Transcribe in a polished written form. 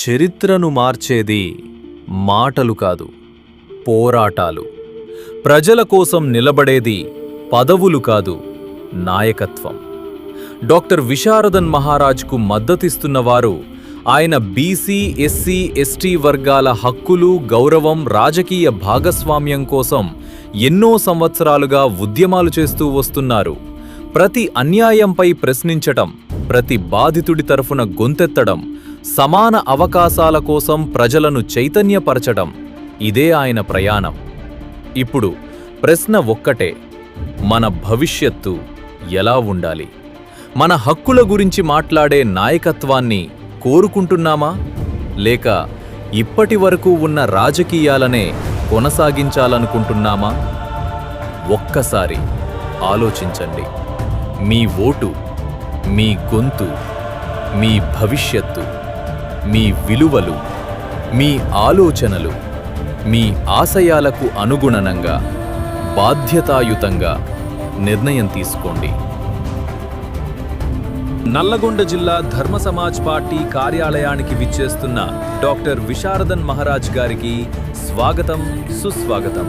చరిత్రను మార్చేది మాటలు కాదు, పోరాటాలు. ప్రజల కోసం నిలబడేది పదవులు కాదు, నాయకత్వం. డాక్టర్ విశారదన్ మహారాజ్కు మద్దతిస్తున్నవారు ఆయన బీసీ, ఎస్సీ, ఎస్టీ వర్గాల హక్కులు, గౌరవం, రాజకీయ భాగస్వామ్యం కోసం ఎన్నో సంవత్సరాలుగా ఉద్యమాలు చేస్తూ వస్తున్నారు. ప్రతి అన్యాయంపై ప్రశ్నించటం, ప్రతి బాధితుడి తరఫున గొంతెత్తడం, సమాన అవకాశాల కోసం ప్రజలను చైతన్యపరచడం, ఇదే ఆయన ప్రయాణం. ఇప్పుడు ప్రశ్న ఒక్కటే: మన భవిష్యత్తు ఎలా ఉండాలి? మన హక్కుల గురించి మాట్లాడే నాయకత్వాన్ని కోరుకుంటున్నామా, లేక ఇప్పటి వరకు ఉన్న రాజకీయాలనే కొనసాగించాలనుకుంటున్నామా? ఒక్కసారి ఆలోచించండి. మీ ఓటు, మీ గొంతు, మీ భవిష్యత్తు, మీ విలువలు, మీ ఆలోచనలు, మీ ఆశయాలకు అనుగుణంగా బాధ్యతాయుతంగా నిర్ణయం తీసుకోండి. నల్లగొండ జిల్లా ధర్మ సమాజ్ పార్టీ కార్యాలయానికి విచ్చేస్తున్న డాక్టర్ విశారదన్ మహారాజ్ గారికి స్వాగతం, సుస్వాగతం.